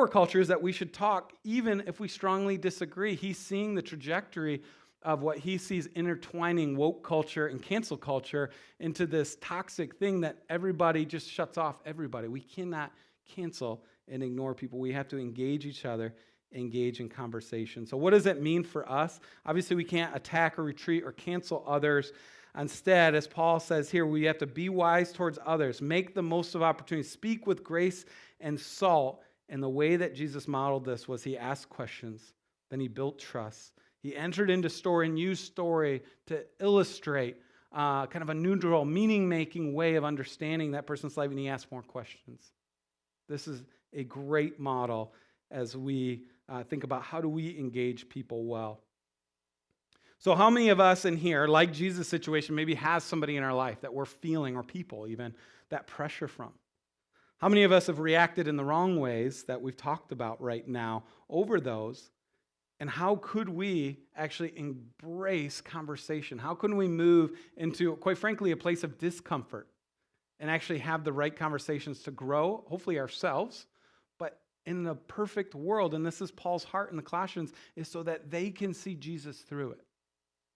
culture is that we should talk even if we strongly disagree. He's seeing the trajectory of what he sees intertwining woke culture and cancel culture into this toxic thing that everybody just shuts off everybody. We cannot cancel and ignore people. We have to engage each other, engage in conversation. So what does that mean for us? Obviously, we can't attack or retreat or cancel others. Instead, as Paul says here, we have to be wise towards others, make the most of opportunities, speak with grace and salt. And the way that Jesus modeled this was he asked questions, then he built trust. He entered into story and used story to illustrate kind of a neutral, meaning-making way of understanding that person's life, and he asked more questions. This is a great model as we think about how do we engage people well. So how many of us in here, like Jesus' situation, maybe has somebody in our life that we're feeling, or people even, that pressure from? How many of us have reacted in the wrong ways that we've talked about right now over those? And how could we actually embrace conversation? How can we move into, quite frankly, a place of discomfort and actually have the right conversations to grow, hopefully ourselves, but in the perfect world, and this is Paul's heart in the Colossians, is so that they can see Jesus through it,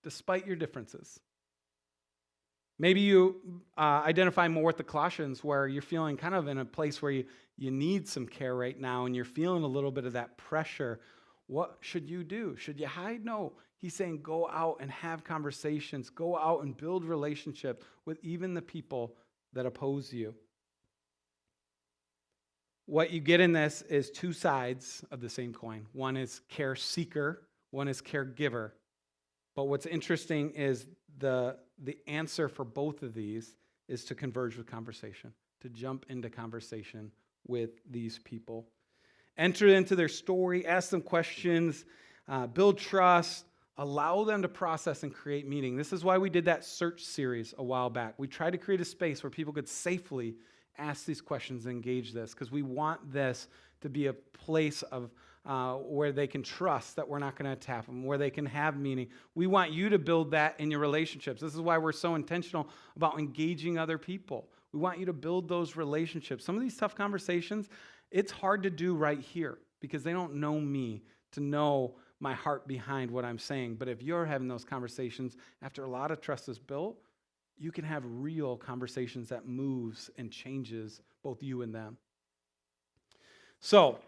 despite your differences. Maybe you identify more with the Colossians, where you're feeling kind of in a place where you need some care right now, and you're feeling a little bit of that pressure. What should you do? Should you hide? No. He's saying go out and have conversations. Go out and build relationships with even the people that oppose you. What you get in this is 2 sides of the same coin. One is care seeker, one is caregiver. But what's interesting is the answer for both of these is to converge with conversation, to jump into conversation with these people. Enter into their story, ask them questions, build trust, allow them to process and create meaning. This is why we did that search series a while back. We tried to create a space where people could safely ask these questions and engage this, because we want this to be a place of where they can trust that we're not going to attack them, where they can have meaning. We want you to build that in your relationships. This is why we're so intentional about engaging other people. We want you to build those relationships. Some of these tough conversations, it's hard to do right here because they don't know me to know my heart behind what I'm saying. But if you're having those conversations after a lot of trust is built, you can have real conversations that moves and changes both you and them. So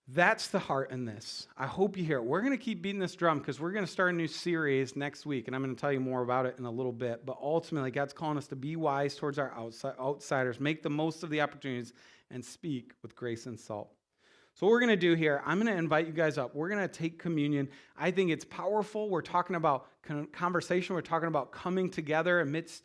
that's the heart in this. I hope you hear it. We're going to keep beating this drum because we're going to start a new series next week, and I'm going to tell you more about it in a little bit. But ultimately, God's calling us to be wise towards our outsiders, make the most of the opportunities, and speak with grace and salt. So what we're going to do here, I'm going to invite you guys up. We're going to take communion. I think it's powerful. We're talking about conversation. We're talking about coming together amidst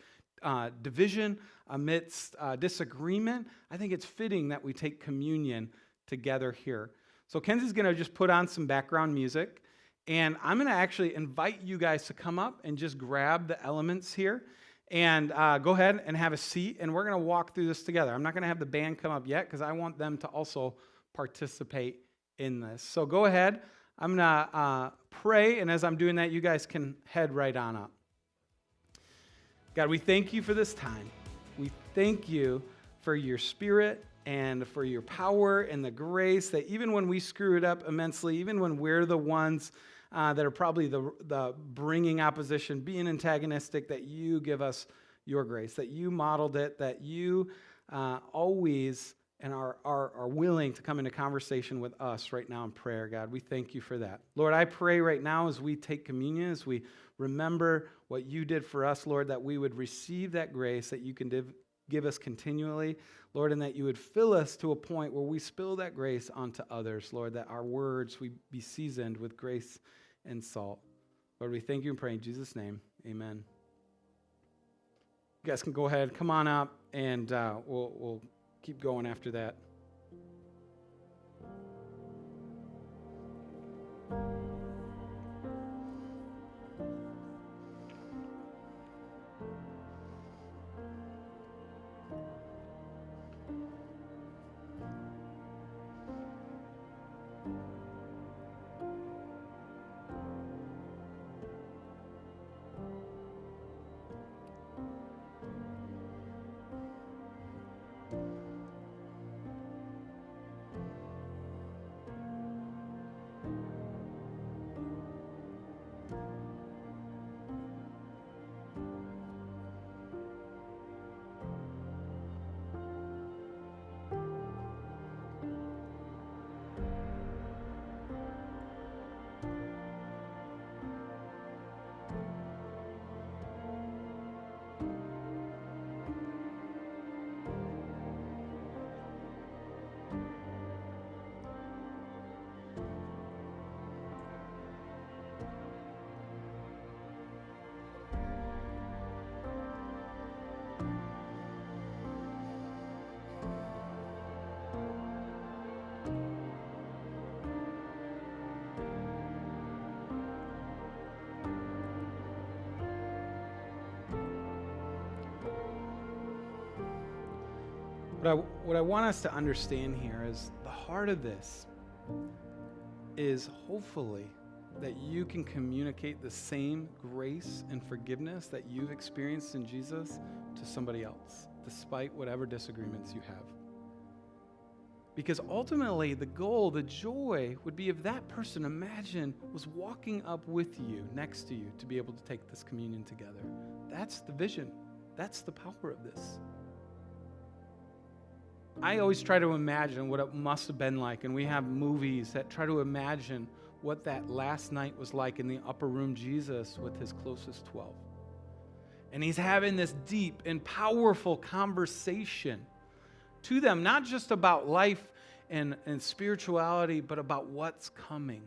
division. amidst disagreement, I think it's fitting that we take communion together here. So Kenzie's going to just put on some background music, and I'm going to actually invite you guys to come up and just grab the elements here and go ahead and have a seat, and we're going to walk through this together. I'm not going to have the band come up yet because I want them to also participate in this. So go ahead. I'm going to pray, and as I'm doing that, you guys can head right on up. God, we thank you for this time. We thank you for your Spirit and for your power and the grace that even when we screw it up immensely, even when we're the ones that are probably the bringing opposition, being antagonistic, that you give us your grace, that you modeled it, that you always and are willing to come into conversation with us right now in prayer, God. We thank you for that. Lord, I pray right now as we take communion, as we remember what you did for us, Lord, that we would receive that grace that you can give us continually, Lord, and that you would fill us to a point where we spill that grace onto others, Lord, that our words we be seasoned with grace and salt. Lord, we thank you and pray in Jesus' name. Amen. You guys can go ahead, come on up, and we'll keep going after that. What I want us to understand here is the heart of this is hopefully that you can communicate the same grace and forgiveness that you've experienced in Jesus to somebody else, despite whatever disagreements you have. Because ultimately, the goal, the joy would be if that person, imagine, was walking up with you, next to you, to be able to take this communion together. That's the vision. That's the power of this. I always try to imagine what it must have been like, and we have movies that try to imagine what that last night was like in the upper room, Jesus with his closest 12. And he's having this deep and powerful conversation to them, not just about life and spirituality, but about what's coming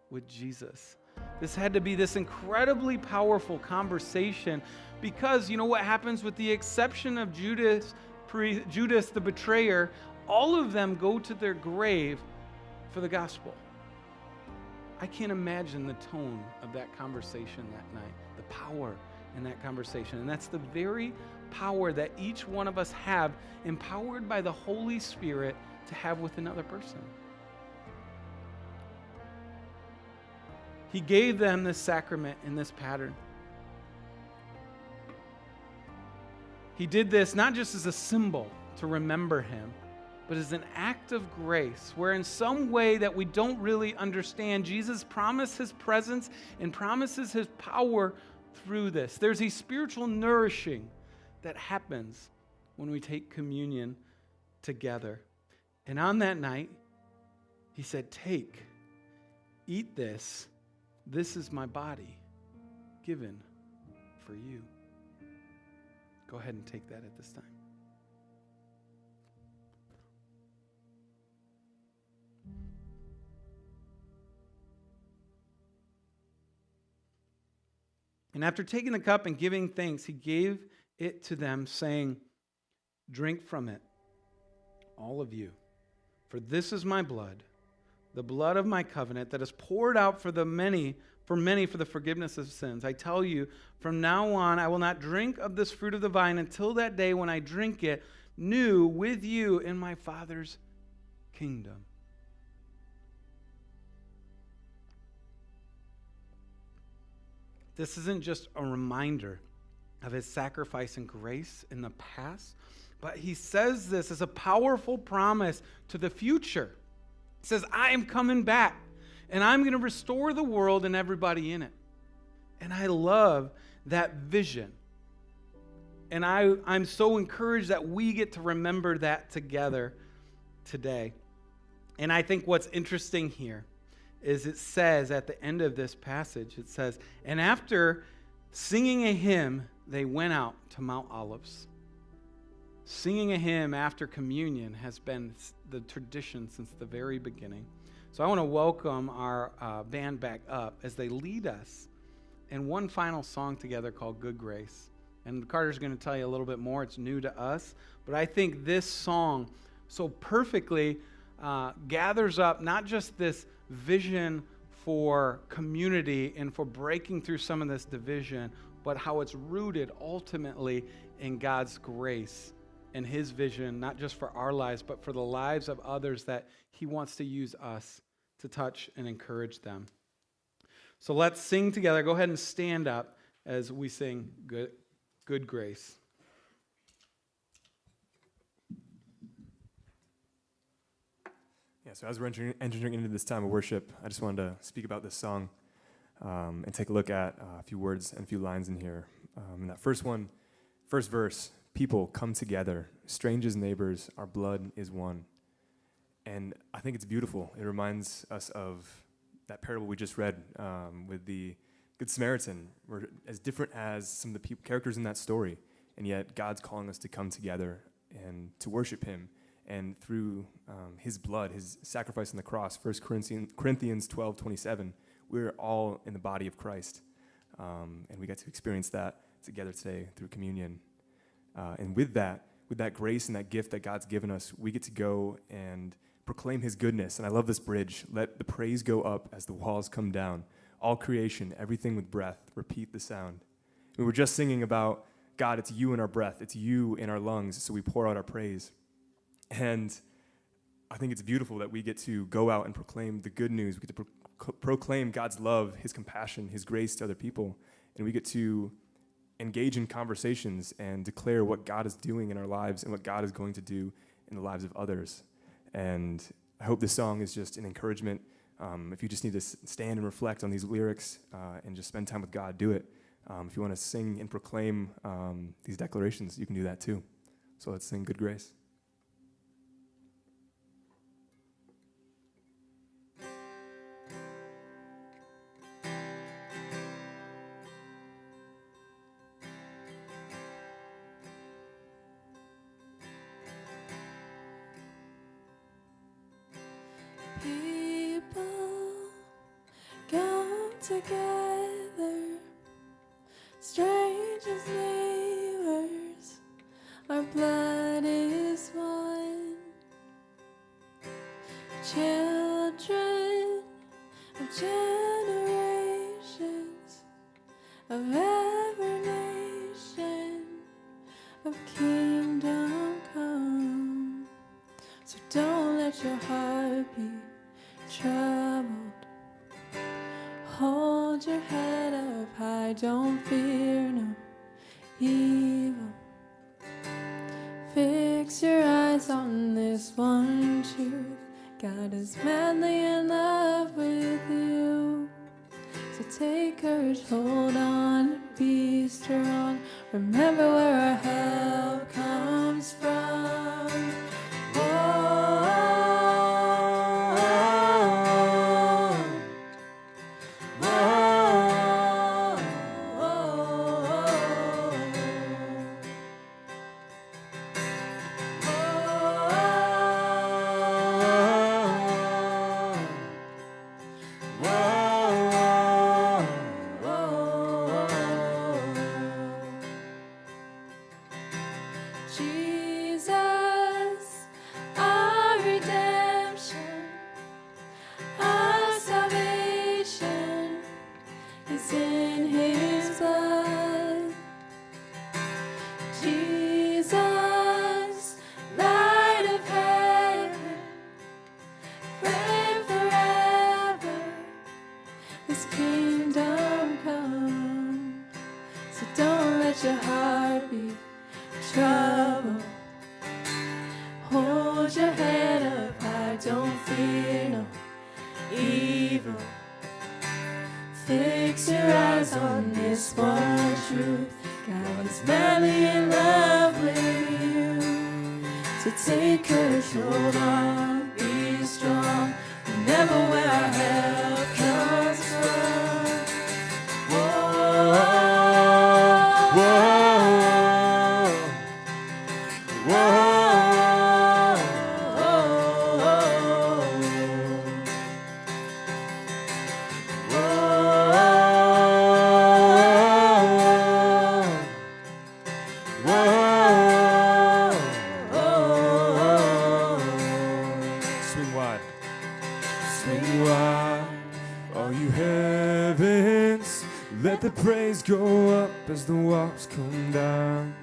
with Jesus. This had to be this incredibly powerful conversation because you know what happens with the exception of Judas the betrayer, all of them go to their grave for the gospel. I can't imagine the tone of that conversation that night, the power in that conversation. And that's the very power that each one of us have, empowered by the Holy Spirit to have with another person. He gave them this sacrament in this pattern. He did this not just as a symbol to remember him, but as an act of grace, where in some way that we don't really understand, Jesus promised his presence and promises his power through this. There's a spiritual nourishing that happens when we take communion together. And on that night, he said, "Take, eat this. This is my body given for you." Go ahead and take that at this time. And after taking the cup and giving thanks, he gave it to them, saying, Drink from it, all of you. For this is my blood, the blood of my covenant that is poured out for many for the forgiveness of sins. I tell you, from now on, I will not drink of this fruit of the vine until that day when I drink it new with you in my Father's kingdom. This isn't just a reminder of his sacrifice and grace in the past, but he says this as a powerful promise to the future. He says, I am coming back, and I'm going to restore the world and everybody in it. And I love that vision. And I'm so encouraged that we get to remember that together today. And I think what's interesting here is it says at the end of this passage, it says, and after singing a hymn, they went out to Mount Olives. Singing a hymn after communion has been the tradition since the very beginning. So I want to welcome our band back up as they lead us in one final song together called Good Grace. And Carter's going to tell you a little bit more. It's new to us. But I think this song so perfectly gathers up not just this vision for community and for breaking through some of this division, but how it's rooted ultimately in God's grace and his vision, not just for our lives, but for the lives of others that he wants to use us to touch and encourage them. So let's sing together. Go ahead and stand up as we sing Good Grace. Yeah, so as we're entering into this time of worship, I just wanted to speak about this song and take a look at a few words and a few lines in here. In that first verse, people come together, strangers, neighbors, our blood is one. And I think it's beautiful. It reminds us of that parable we just read with the Good Samaritan. We're as different as some of the characters in that story, and yet God's calling us to come together and to worship him. And through his blood, his sacrifice on the cross, 1 Corinthians 12:27, we're all in the body of Christ. And we get to experience that together today through communion. And with that grace and that gift that God's given us, we get to go and proclaim his goodness. And I love this bridge. Let the praise go up as the walls come down. All creation, everything with breath, repeat the sound. We were just singing about, God, it's you in our breath. It's you in our lungs, so we pour out our praise. And I think it's beautiful that we get to go out and proclaim the good news. We get to proclaim God's love, his compassion, his grace to other people. And we get to engage in conversations and declare what God is doing in our lives and what God is going to do in the lives of others. And I hope this song is just an encouragement. If you just need to stand and reflect on these lyrics and just spend time with God, do it. If you want to sing and proclaim these declarations, you can do that too. So let's sing Good Grace. Together, strangers, neighbors, our blood is one. Children of generations, of every nation, of kingdom come. So don't let your heart be troubled. Hold your head up high, don't fear no evil. Fix your eyes on this one truth. God is madly in love with you. So take courage, hold on, be strong. Remember where our help comes from. Jesus evil. Fix your eyes on this one truth. God is madly in love with you. So take courage, hold on, be strong. Remember where our help comes from. Whoa, whoa, whoa. Let the praise go up as the walls come down.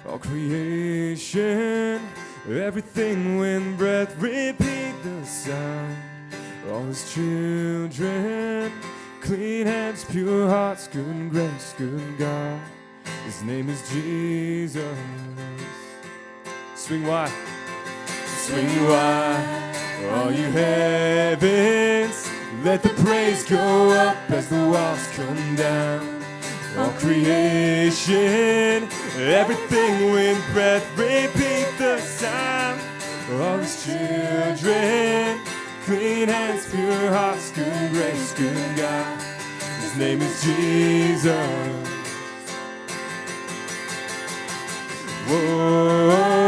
All creation, everything with breath, repeat the sound. All his children, clean hands, pure hearts, good grace, good God. His name is Jesus. Swing wide, swing wide, all you heavens. Let the praise go up as the walls come down. All creation, everything with breath, repeat the sound. All his children, clean hands, pure hearts, good grace, good God. His name is Jesus. Whoa, whoa.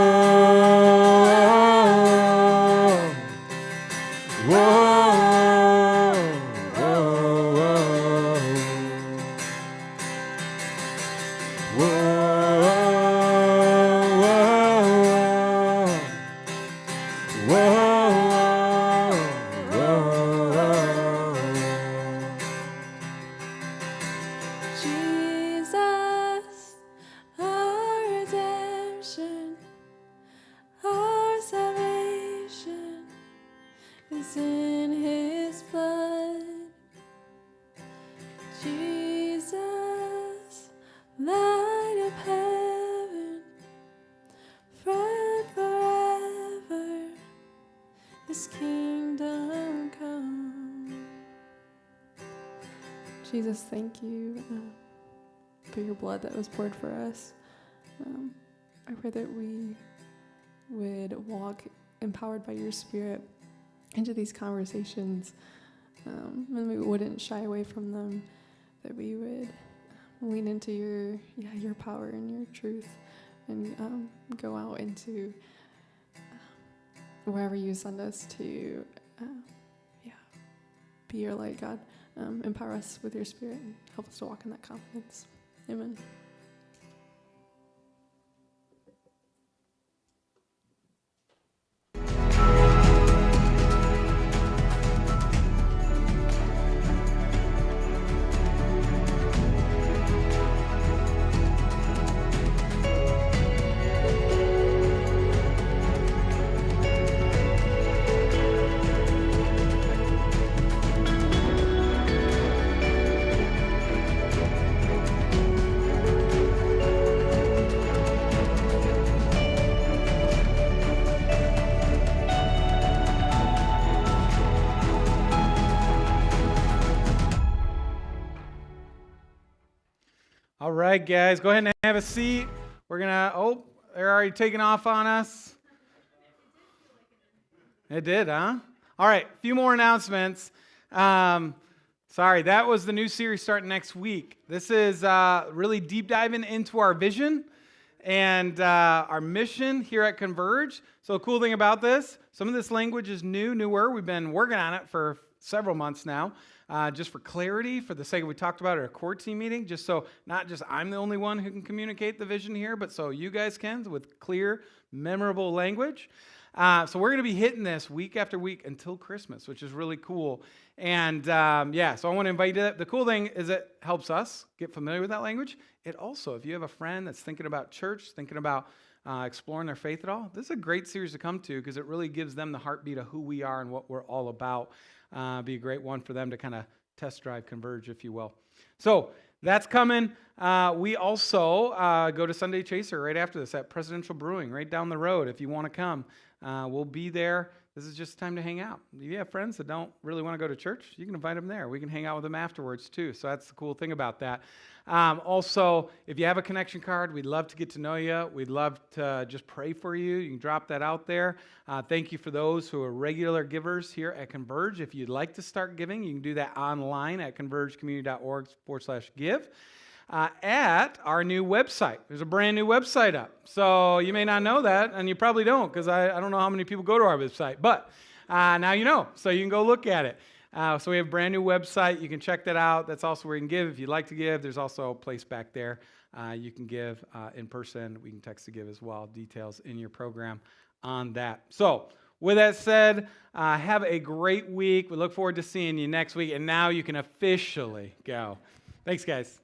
Jesus, thank you for your blood that was poured for us. I pray that we would walk empowered by your Spirit into these conversations, and we wouldn't shy away from them, that we would lean into your power and your truth, and go out into wherever you send us to be your light, God. Empower us with your Spirit and help us to walk in that confidence. Amen. All right, guys, go ahead and have a seat. We're going to, they're already taking off on us. It did, huh? All right, a few more announcements. Sorry, that was the new series starting next week. This is really deep diving into our vision and our mission here at Converge. So the cool thing about this, some of this language is newer. We've been working on it for several months now. Just for clarity, for the sake of we talked about at our core team meeting, just so not just I'm the only one who can communicate the vision here, but so you guys can with clear, memorable language. So we're going to be hitting this week after week until Christmas, which is really cool. And so I want to invite you to that. The cool thing is it helps us get familiar with that language. It also, if you have a friend that's thinking about church, thinking about exploring their faith at all, this is a great series to come to because it really gives them the heartbeat of who we are and what we're all about. Be a great one for them to kind of test drive Converge, if you will. So that's coming. We also go to Sunday Chaser right after this at Presidential Brewing right down the road if you want to come. We'll be there this is just time to hang out. If you have friends that don't really want to go to church, you can invite them there. We can hang out with them afterwards too. So that's the cool thing about that. Also, if you have a connection card, we'd love to get to know you. We'd love to just pray for you. You can drop that out there. Thank you for those who are regular givers here at Converge. If you'd like to start giving, you can do that online at convergecommunity.org/give. At our new website. There's a brand new website up. So you may not know that, and you probably don't, because I don't know how many people go to our website. But now you know, so you can go look at it. So we have a brand new website. You can check that out. That's also where you can give if you'd like to give. There's also a place back there you can give in person. We can text to give as well. Details in your program on that. So with that said, have a great week. We look forward to seeing you next week. And now you can officially go. Thanks, guys.